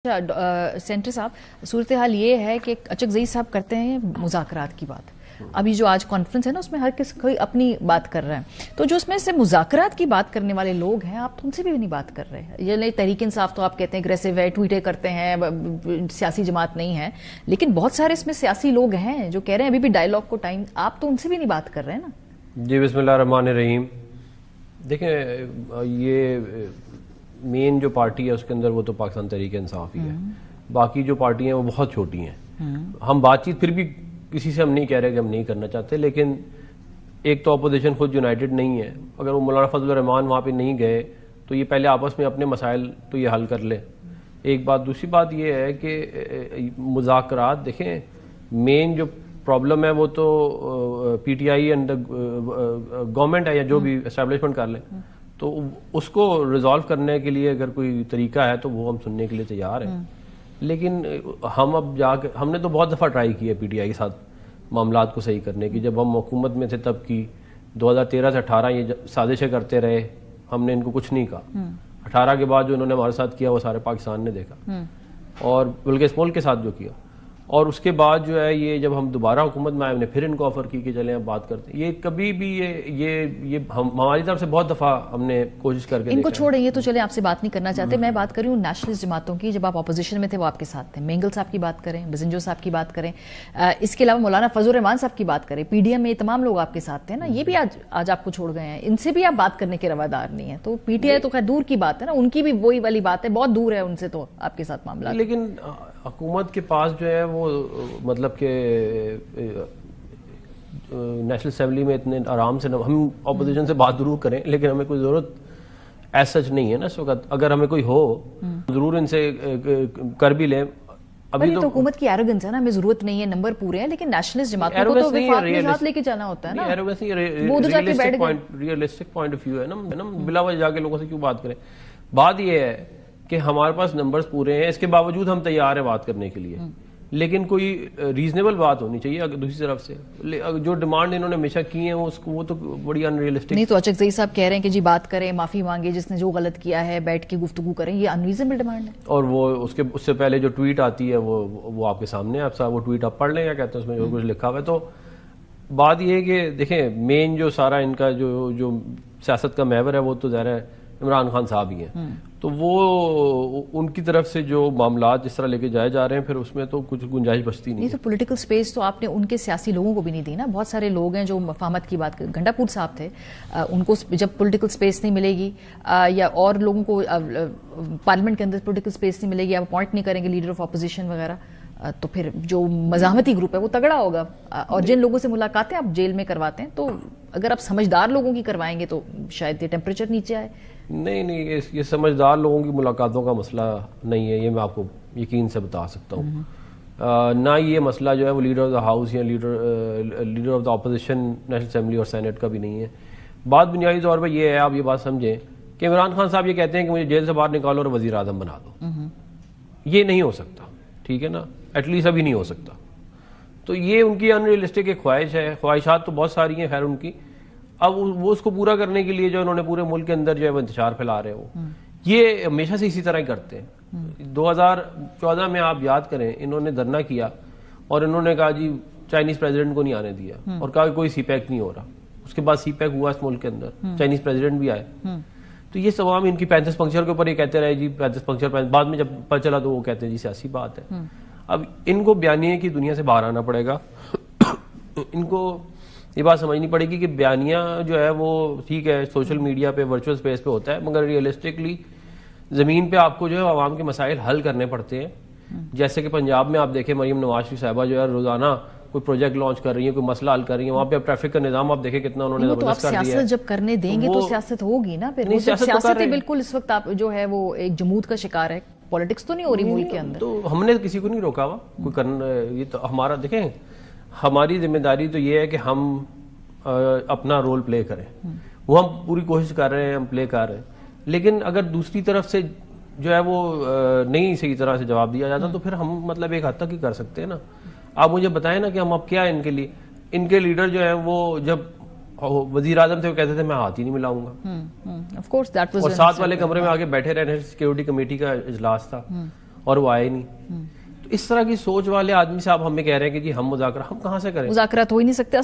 Centre صاحب صورتحال یہ ہے کہ اچکزئی صاحب کرتے ہیں مذاکرات کی بات. ابھی جو آج کانفرنس ہے نا اس میں ہر کوئی اپنی بات کر رہا ہے, تو جو اس میں سے مذاکرات کی بات کرنے والے لوگ ہیں آپ تو ان سے بھی نہیں بات کر رہے ہیں. یہ تحریک انصاف تو آپ کہتے ہیں اگریسو ہے, ٹویٹیں کرتے ہیں, سیاسی جماعت نہیں ہے, لیکن بہت سارے اس میں سیاسی لوگ ہیں جو کہہ رہے ہیں ابھی بھی ڈائیلاگ کو ٹائم, آپ تو ان سے بھی نہیں بات کر رہے ہیں نا. جی بسم اللہ الرحمن الرحیم. دیکھیں یہ مین جو پارٹی ہے اس کے اندر وہ تو پاکستان تحریک انصاف ہی ہے, باقی جو پارٹی ہیں وہ بہت چھوٹی ہیں. ہم بات چیت پھر بھی کسی سے ہم نہیں کہہ رہے کہ ہم نہیں کرنا چاہتے, لیکن ایک تو اپوزیشن خود یونائٹڈ نہیں ہے. اگر وہ مولانا فضل الرحمان وہاں پہ نہیں گئے تو یہ پہلے آپس میں اپنے مسائل تو یہ حل کر لیں, ایک بات. دوسری بات یہ ہے کہ مذاکرات دیکھیں مین جو پرابلم ہے وہ تو P T I and government ہے یا جو بھی اسٹیبلشمنٹ کر لیں, تو اس کو ریزالو کرنے کے لیے اگر کوئی طریقہ ہے تو وہ ہم سننے کے لیے تیار ہیں. لیکن ہم اب جا کے ہم نے تو بہت دفعہ ٹرائی کی ہے پی ٹی آئی کے ساتھ معاملات کو صحیح کرنے کی. جب ہم حکومت میں تھے تب کی 2013 سے 18 یہ سازشیں کرتے رہے, ہم نے ان کو کچھ نہیں کہا. 18 کے بعد جو انہوں نے ہمارے ساتھ کیا وہ سارے پاکستان نے دیکھا, اور بلکہ اس ملک کے ساتھ جو کیا. اور اس کے بعد جو ہے یہ جب ہم دوبارہ حکومت میں آئے ہم نے پھر ان کو آفر کی کہ چلیں اب بات کرتے ہیں. یہ کبھی بھی یہ ہماری طرف سے بہت دفعہ ہم نے کوشش کر کے ان کو چھوڑیں, یہ تو چلیں آپ سے بات نہیں کرنا چاہتے. میں بات کر رہی ہوں نیشنلسٹ جماعتوں کی. جب آپ اپوزیشن میں تھے وہ آپ کے ساتھ تھے. مینگل صاحب کی بات کریں, بزنجو صاحب کی بات کریں, اس کے علاوہ مولانا فضل الرحمان صاحب کی بات کریں, پی ڈی ایم میں تمام لوگ آپ کے ساتھ تھے نا, یہ بھی آج آپ کو چھوڑ گئے ہیں. ان سے بھی آپ بات کرنے کے روادار نہیں ہیں. تو پی ٹی آئی تو خیر دور کی بات ہے نا, ان کی بھی وہی والی بات ہے, بہت دور ہے ان سے تو آپ کے ساتھ معاملات. لیکن حکومت کے پاس جو ہے وہ مطلب کہ نیشنل اسمبلی میں اتنے آرام سے ہم اپوزیشن سے بات ضرور کریں, لیکن ہمیں کوئی ضرورت ایسا سچ نہیں ہے نا اس وقت. اگر ہمیں کوئی ہو ضرور ان سے کر بھی لیں. ابھی تو حکومت کی ایروگنس ہے نا, ہمیں ضرورت نہیں ہے, نمبر پورے ہیں, لیکن نیشنلسٹ جماعتوں کو تو وفاق میں ساتھ لے کے جانا ہوتا ہے نا. ریئلسٹک پوائنٹ آف ویو ہے نا, بلا وجہ جا کے لوگوں سے کیوں بات کریں. بات یہ ہے کہ ہمارے پاس نمبرز پورے ہیں, اس کے باوجود ہم تیار ہیں بات کرنے کے لیے, لیکن کوئی ریزنیبل بات ہونی چاہیے. اگر دوسری طرف سے جو ڈیمانڈ انہوں نے ہمیشہ کی ہیں وہ تو بڑی ان ریئلسٹک نہیں. تو اچکزئی صاحب کہہ رہے ہیں کہ جی بات کریں, معافی مانگے جس نے جو غلط کیا ہے, بیٹھ کے گفتگو کریں, یہ ان ریزنیبل ڈیمانڈ ہے. اور وہ اس سے پہلے جو ٹویٹ آتی ہے وہ آپ کے سامنے, آپ وہ ٹویٹ آپ پڑھ لیں یا کہتے ہیں اس میں جو کچھ لکھا ہوا ہے. تو بات یہ ہے کہ دیکھیں مین جو سارا ان کا جو سیاست کا محور ہے وہ تو ظاہر ہے عمران خان صاحب ہی ہیں. تو وہ ان کی طرف سے جو معاملات جس طرح لے کے جائے جا رہے ہیں پھر اس میں تو کچھ گنجائش بچتی نہیں. یہ تو پولیٹیکل سپیس تو آپ نے ان کے سیاسی لوگوں کو بھی نہیں دی نا. بہت سارے لوگ ہیں جو مفاہمت کی بات کریں, گھنٹا پور صاحب تھے, ان کو جب پولیٹیکل سپیس نہیں ملے گی یا اور لوگوں کو پارلیمنٹ کے اندر پولیٹیکل سپیس نہیں ملے گی, آپ اپوائنٹ نہیں کریں گے لیڈر آف اپوزیشن وغیرہ, تو پھر جو مزاحمتی گروپ ہے وہ تگڑا ہوگا. اور جن لوگوں سے ملاقاتیں آپ جیل میں کرواتے ہیں, تو اگر آپ سمجھدار لوگوں کی کروائیں گے تو شاید یہ ٹیمپریچر نیچے آئے. نہیں, یہ سمجھدار لوگوں کی ملاقاتوں کا مسئلہ نہیں ہے, یہ میں آپ کو یقین سے بتا سکتا ہوں. نہ یہ مسئلہ جو ہے وہ لیڈر آف دا ہاؤس یا leader of the opposition national assembly اور سینٹ کا بھی نہیں ہے. بات بنیادی طور پہ یہ ہے, آپ یہ بات سمجھیں کہ عمران خان صاحب یہ کہتے ہیں کہ مجھے جیل سے باہر نکالو اور وزیر اعظم بنا دو. یہ نہیں ہو سکتا, ٹھیک ہے نا, ایٹ لیسٹ ابھی نہیں ہو سکتا. تو یہ ان کی ان ریئلسٹک ایک خواہش ہے. خواہشات تو بہت ساری ہیں خیر ان کی, اب وہ اس کو پورا کرنے کے لیے جو انہوں نے پورے ملک کے اندر جو ہے وہ انتشار پھیلا رہے ہو, یہ ہمیشہ سے اسی طرح ہی کرتے ہیں. 2014 میں آپ یاد کریں انہوں نے دھرنا کیا اور انہوں نے کہا جی چائنیز پریزیڈنٹ کو نہیں آنے دیا, اور کہا کہ کوئی سی پیک نہیں ہو رہا. اس کے بعد سی پیک ہوا اس ملک کے اندر, چائنیز پریزیڈنٹ بھی آئے. تو یہ تمام ان کی 35 پنکچر کے اوپر یہ کہتے رہے جی 35 پنکچر, بعد میں جب پتہ چلا تو وہ کہتے ہیں جی سیاسی بات ہے. اب ان کو بیانیے کی دنیا سے باہر آنا پڑے گا. ان کو یہ بات سمجھنی پڑے گی کہ بیانیہ جو ہے وہ ٹھیک ہے سوشل میڈیا پہ ورچوئل اسپیس پہ ہوتا ہے, مگر ریئلسٹکلی زمین پہ آپ کو جو ہے عوام کے مسائل حل کرنے پڑتے ہیں. جیسے کہ پنجاب میں آپ دیکھیں مریم نواز شریف صاحبہ جو ہے روزانہ کوئی پروجیکٹ لانچ کر رہی ہیں, کوئی مسئلہ حل کر رہی ہیں. وہاں پہ اب ٹریفک کا نظام آپ دیکھیں کتنا انہوں نے زبردست کر دیا ہے. سیاست جب کرنے دیں گے تو سیاست ہوگی نا. پھر سیاست بالکل اس وقت آپ جو ہے وہ ایک جمود کا شکار ہے, پالیٹکس تو نہیں ہو رہی ملک کے اندر. تو ہم نے کسی کو نہیں روکا ہوا کوئی کرنا. یہ تو ہمارا دیکھیں ہماری ذمہ داری تو یہ ہے کہ ہم اپنا رول پلے کریں, وہ ہم پوری کوشش کر رہے ہیں, ہم پلے کر رہے ہیں. لیکن اگر دوسری طرف سے جو ہے وہ نہیں صحیح طرح سے جواب دیا جاتا تو پھر ہم مطلب ایک حد تک ہی کر سکتے ہیں نا. آپ مجھے بتائیں نا کہ ہم اب کیا ان کے لیے, ان کے لیڈر جو ہیں وہ جب وزیر اعظم تھے وہ کہتے تھے میں ہاتھ ہی نہیں ملاؤں گا, اور ساتھ والے کمرے میں آگے بیٹھے رہے, سیکیورٹی کمیٹی کا اجلاس تھا, اور وہ آئے نہیں. تو اس طرح کی سوچ والے آدمی سے آپ ہمیں کہہ رہے ہیں کہ جی ہم مذاکرہ ہم کہاں سے کریں؟ مذاکرات ہو ہی نہیں سکتے.